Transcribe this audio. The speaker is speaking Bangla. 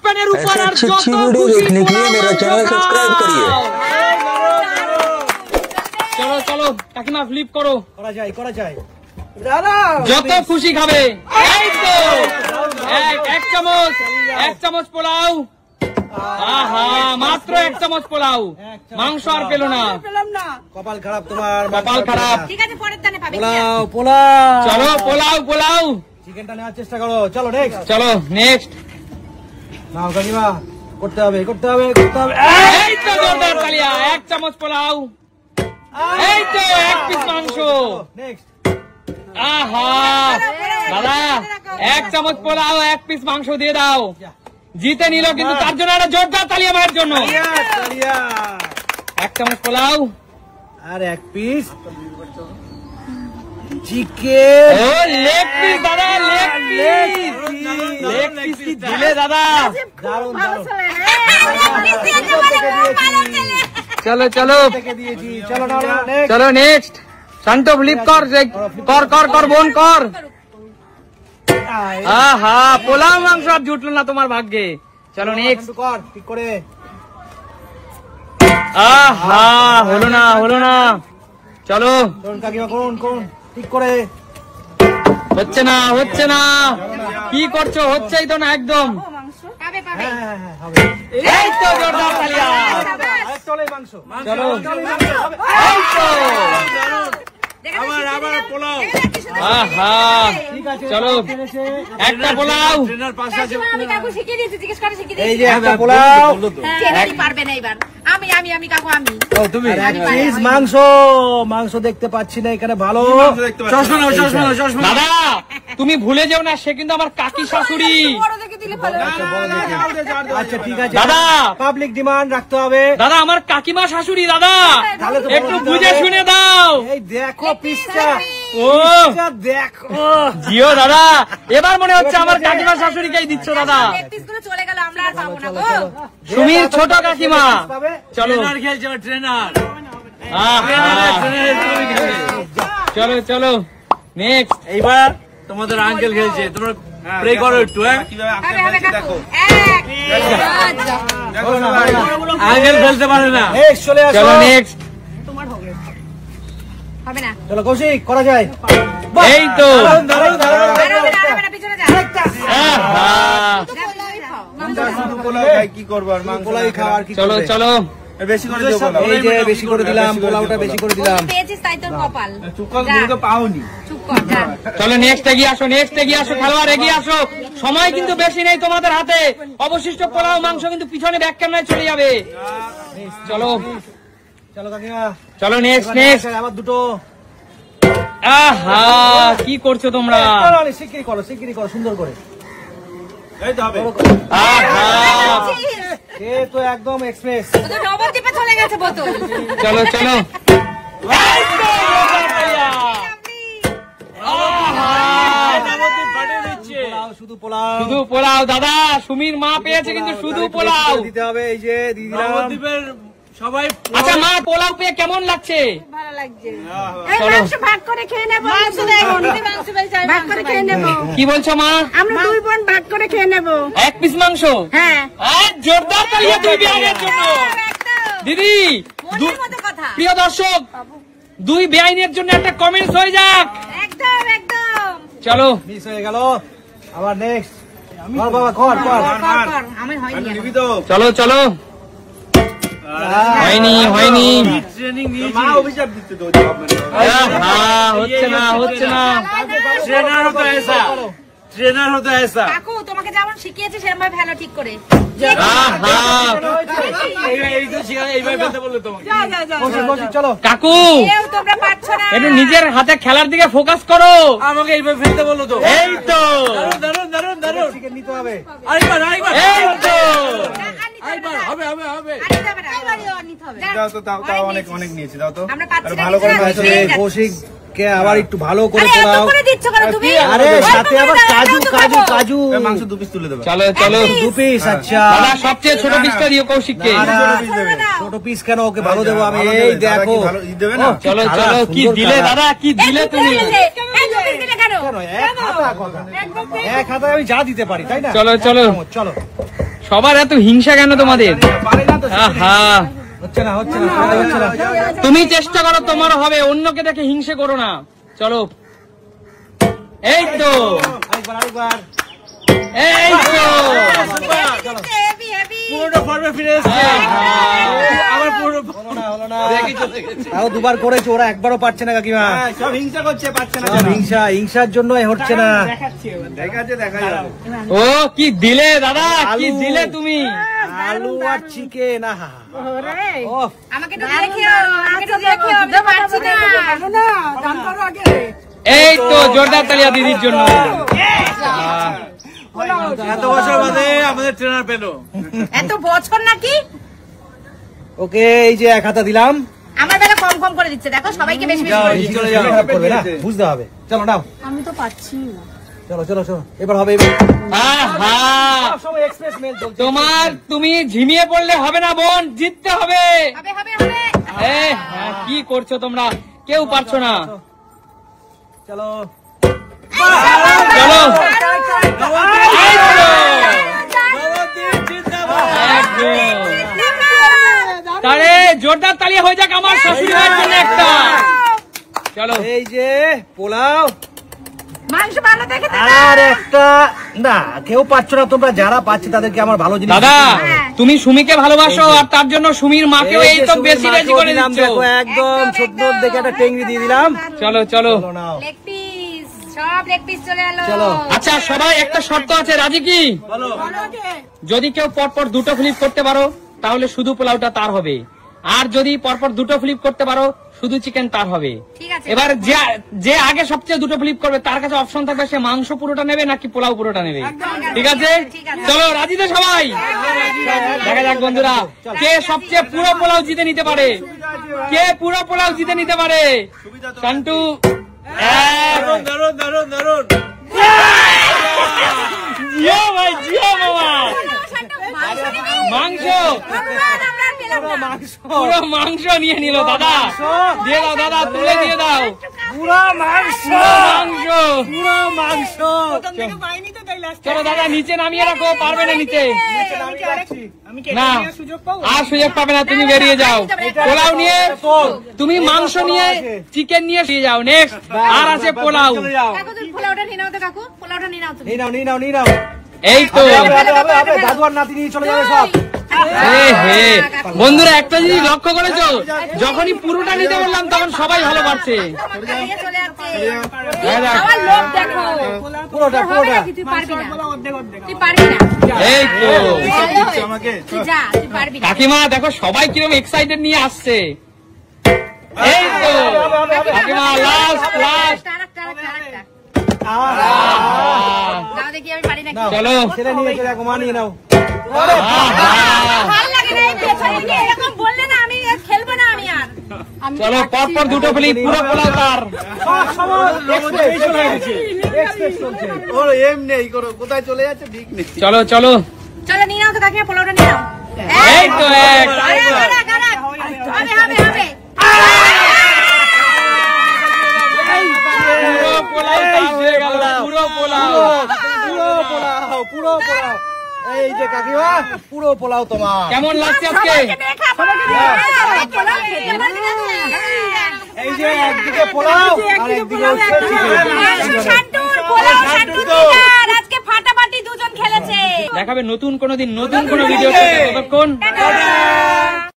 ओपनर ऊपर और अच्छी वीडियो देखने के लिए मेरा चैनल सब्सक्राइब करिए। चलो चलो काकिमा फ्लिप करो। করা যায় যত খুশি খাবে। এই তো এক চামচ পোলাও। আহা মাত্র এক চামচ পোলাও, মাংস আর পেল না। কপাল খারাপ তোমার, কপাল খারাপ। ঠিক আছে পরের দানে পাবে। পোলাও চলো পোলাও চিকেনটা নেওয়ার চেষ্টা করো। চলো নেক্সট, চলো নেক্সট। নাও কাকিমা, করতে হবে। এই তো জোরদার তালিয়া। এক চামচ পোলাও, এই তো এক পিস মাংস। নেক্সট, আহা দাদা এক চামচ পোলাও এক পিস মাংস দিয়ে দাও। জিতে নিল কিন্তু তার জন্য একটা জোরদার তালিয়া মায়ের জন্য। এক চামচ পোলাও আর এক পিস চিকেন। ও লেগ পিস দাদা, লেগ পিস কি দিলে দাদা। দারুন চলো চলো দিয়েছি। চলো না নেক্সট, চলো নেক্সট। শান্ত ফ্লিপ কর কর বোন কর। আহা পোলাও মাংস আর জুটলো না তোমার ভাগ্যে। চলো নেক্সট কর ঠিক করে। আহা হলো না। চলো করুন কাকিমা, করুন ঠিক করে। হচ্ছে না কি করছো? হচ্ছেই তো না একদম। পাবে পাবে। হ্যাঁ হবে। এই তো জোরদার তালিয়া। চলে মাংস। চলো এই তো আবার পোলাও। আহা ঠিক আছে, চলো একটা পোলাও। আমি কাকু শিখিয়ে দিয়েছি, জিজ্ঞেস করে শিখিয়ে এই দিয়েছি। যে একটা পোলাও, চেনারি পারবে না এবার। আমি কাকু আমি। তুমি এক পিস মাংস দেখতে পাচ্ছি না এখানে। ভালো চশমা। দাদা তুমি ভুলে যেও না, সে কিন্তু আমার কাকি শাশুড়ি। বড় দেখে দিলে ভালো। আচ্ছা ঠিক আছে দাদা পাবলিক ডিমান্ড রাখতে হবে। দাদা আমার কাকিমা শাশুড়ি দাদা, তাহলে তো একটু বড় বুঝে দিতে হবে। শুনে দাও। এই দেখো পিসটা, ও দেখো জিও দাদা, এবার মনে হচ্ছে আমার কাকিমা শাশুড়িকেই দিচ্ছ দাদা। লেগ পিস গুলো চলে গেল, আমরা আর পাবো না গো। সুমির ছোট কাকিমা। চলো চলো চলো নেক্সট। এইবার তোমাদের আঙ্কেল খেলছে, তোমরা প্রে করো একটু। হবে কাকু। আঙ্কেল খেলতে পারে না। নেক্সট চলে আসো। চলো নেক্সট। হবে না। চলো কৌশিক, করা যায়। এই তো দারুণ। আরে না পিছনে যা। আহা কি করবো আর পোলাই খাওয়া আর কি চলো করবে? চলো বেশি করে দিও পোলাও। এই যে বেশি করে দিলাম, পোলাওটা বেশি করে দিলাম। পেয়েছিস তাই তোর কপাল। তুমি তো পাওনি। চুপ কর যা। চলো নেক্সট এগিয়ে আসো খেলোয়াড় এগিয়ে আসো। সময় কিন্তু বেশি নেই তোমাদের হাতে। অবশিষ্ট পোলাও মাংস কিন্তু পিছনে ব্যাক ক্যামেরায় চলে যাবে। চলো চলো কাকিমা, চলো নেক্সট আবার দুটো। আহা কি করছো তোমরা। শিগগিরি করো সুন্দর করে। এই তো হবে। আহা সে তো একদম এক্সপ্রেস। ও তো ডবল টিপে চলে গেছে বোতল। চলো চলো শুধু পোলাও শুধু পোলাও দাদা। সুমির মা পেয়েছে কিন্তু শুধু পোলাও দিতে হবে। এই যে দিয়ে দিলাম। নবদ্বীপের সবাই আচ্ছা মা পোলাও পেয়ে কেমন লাগছে? ভালো লাগছে। এই মাংস ভাগ করে খেয়ে নেব। মাংস ভাগ করে খেয়ে নেব। কি বলছো মা? আমরা দুই বোন ভাগ করে খেয়ে নেব। এক পিস মাংস। হ্যাঁ জোরদার তালিয়া দুই বিয়ানের জন্য। দিদি মনের মতো কথা। প্রিয় দর্শক, দুই বেআইনের জন্য একটা কমেন্টস হয়ে যাক। একদম চলো মিস হয়ে গেল। আবার নেক্সট কর বাবা, কর। আমার হয়নি। চলো চলো হয়নি ট্রেনিং নিয়েছি। মা অভিশাপ দিতে তো হচ্ছে না ট্রেনার হতো ऐसा। কাকু তোমাকে যেমন শিখিয়েছি সেরকম ভাবে ভালো ঠিক করে। এইভাবে ফেলতে বললো তোমাকে। চলো কাকু কেউ তোমরা পারছো না। একটু নিজের হাতে খেলার দিকে ফোকাস করো। আমাকে এইভাবে ফেলতে বললো তো। এই তো দারুন। চিকেন নিতে হবে। আরেকবার এই তো হবে। তাও অনেক নিয়েছি, দাও তো। আমরা পাচ্ছি না, ভালো করে কিছু না, হয়েছে। নিয়ে যাচ্ছি। কৌশিককে আবার একটু ভালো করে আরে এত পোলাও। করে দিচ্ছ কেন তুমি? আরে অল্প সাথে করে আবার দাও, কাজু। মাংস 2 পিস তুলে দেবে। চলো চলো দু পিস। আচ্ছা দাদা সবচেয়ে ছোট পিসটা দিও কৌশিককে। না, ছোট পিস কেন, ওকে ভালো দেবো আমি। এই দেখো চলো চলো কি দিলে দাদা, কি দিলে তুমি। এক হাতা আমি যা দিতে পারি, তাই না? চলো চলো চলো সবার এত হিংসা কেন তোমাদের? আহা, হচ্ছে না হচ্ছে না হচ্ছে না। তুমি চেষ্টা করো, তোমারও হবে, অন্যকে দেখে হিংসে করো না। চলো, এই তো, আরেকবার আরেকবার। এই তো, হেভি হেভি পুরোটা ফর্মে ফিরে এসছে। আবার পুরো হলো না হলো না। তাও দুবার করেছে, ওরা একবারও পারছে না কাকিমা। সব হিংসা করছে, পাচ্ছে না। সব হিংসা, হিংসার জন্য হচ্ছে না। দেখাচ্ছে, দেখা যাবে। ও কি দিলে দাদা, কি দিলে তুমি? আলু আর চিকেন, আহা ওহ, আমাকে তো দেখিও, আমাকে তো দেখিও, আমি তো পারছি না। এই তো জোরদার তালিয়া দিদির জন্য। এত বছর বাদে আমাদের ট্রেনার পেলো। এত বছর নাকি? ওকে, এই যে 1 হাতা দিলাম। আমার বেলা কম কম করে দিচ্ছে, দেখো সবাইকে বেশি বেশি করে দিচ্ছে। চলে যাও। খারাপ করবে না, বুঝতে হবে। চলো নাও, আমি তো পাচ্ছি না। চলো চলো চলো, এবার হবে এবার। আহা, সব এক্সপ্রেস মেল চলছে। তুমি ঝিমিয়ে পড়লে হবে না বোন, জিততে হবে। হবে হবে হবে। কি করছো তোমরা? কেউ পারছো না। চলো চলো, এই তো, একদম। তাহলে জোরদার তালিয়া হয়ে যাক আমার শ্বশুর ভাইয়ের জন্য একটা। চলো, এই যে পোলাও মাংস ভালো দেখে তো আর একটা। না, কেউ পাচ্ছ না তোমরা, যারা পাচ্ছে তাদেরকে আমার ভালো জিনিস দাদা দিচ্ছি। তুমি সুমিকে ভালোবাসো আর তার জন্য সুমির মাকেও এই যে তো সুমির বেশি বেশি মাকেও করে দিলাম, দিচ্ছ। দেখো একদম ছোট্ট দেখে একটা টেংরি দিয়ে দিলাম। চলো চলো, চলো নাও। লেগ পিস, সব লেগ পিস চলে এলো। চলো। আচ্ছা সবাই একটা শর্ত আছে, রাজি কি? যদি কেউ পরপর দুটো ফ্লিপ করতে পারো তাহলে শুধু পোলাওটা তার হবে, আর যদি পরপর দুটো ফ্লিপ করতে পারো শুধু চিকেন তার হবে। ঠিক আছে। এবার যে আগে সবচেয়ে দুটো ফ্লিপ করবে তার কাছে অপশন থাকবে সে মাংস পুরোটা নেবে নাকি পোলাও পুরোটা নেবে। ঠিক আছে, ঠিক আছে। চলো রাজি তো সবাই? দেখা যাক বন্ধুরা, কে সবচেয়ে পুরো পোলাও জিতে নিতে পারে, কে পুরো পোলাও জিতে নিতে পারে। সন্টু, দারুন দারুন দারুন। জিও ভাই, জিও মামা, মাংস, পুরো মাংস নিয়ে নিল দাদা। দিয়ে দাও দাদা, তুলে দিয়ে দাও পুরো মাংস, মাংস। পুরো মাংস। চলো দাদা নিচে নামিয়ে রাখো, পারবে না নিচে, না আর সুযোগ পাবে না, তুমি বেরিয়ে যাও। পোলাও নিয়ে, তুমি মাংস নিয়ে চিকেন নিয়ে শুয়ে যাও। নেক্সট আর আছে পোলাও। কাকু তুমি পোলাওটা নিয়ে নাও তো, কাকু পোলাওটা নিয়ে নাও তুমি। নিয়ে নাও নিয়ে নাও নিয়ে নাও। এই তো, হবে, দাদু আর নাতি নিয়ে চলে যাবে সব। হে বন্ধুরা, একটা জিনিস লক্ষ্য করেছো, যখনই পুরোটা নিতে বললাম তখন সবাই ভালো পারছে। নিয়ে চলে যাচ্ছে। হ্যাঁ, দেখ। আমার লোক দেখো। পুরোটা হবে পুরোটা। নাকি? তুই পারবি না, তুই পারবি না। এই তো আমাকে তুই যা, তুই পারবি না। কাকিমা দেখো সবাই কিরকম এক্সাইটেড নিয়ে আসছে। এই তো কাকিমা, লাস্ট লাস্ট। আরেকটা, আরেকটা। আহা, দাও দেখি আমি পারি নাকি। নাও। চলো। ছেলে নিয়ে চলে ঘুমা নিয়ে নাও। আহা, ভালো লাগে না এই পেছনে গিয়ে এরকম বললে না, আমি আর খেলবো না আমি আর। আমি চলো পরপর দুটো ফ্লিপ, পুরো পোলাও তার। এক্সপ্রেস চলে গেছে, এক্সপ্রেস চলছে। ওর এম নেই, কোথায় চলে যাচ্ছে ঠিক নেই। চলো চলো, চলো নিয়ে নাও তো কাকিমা, পোলাওটা নিয়ে নাও। এই তো এক। আরে, আরে, আরে, হবে হবে হবে। পুরো পোলাও তার হয়ে গেল, পুরো পোলাও। পুরো পোলাও, পুরো পোলাও। এই যে কাকিমা, পুরো পোলাও তোমার। কেমন লাগছে আজকে? পোলাও খেতে পারবি না তুই। এই যে একদিকে পোলাও আর একদিকে হচ্ছে চিকেন। শান্টুর পোলাও, শান্টুর ডিনার। আজকে ফাটাফাটি দুজন খেলেছে। দেখাবে নতুন কোনো দিন, নতুন কোনো ভিডিও। ততক্ষণ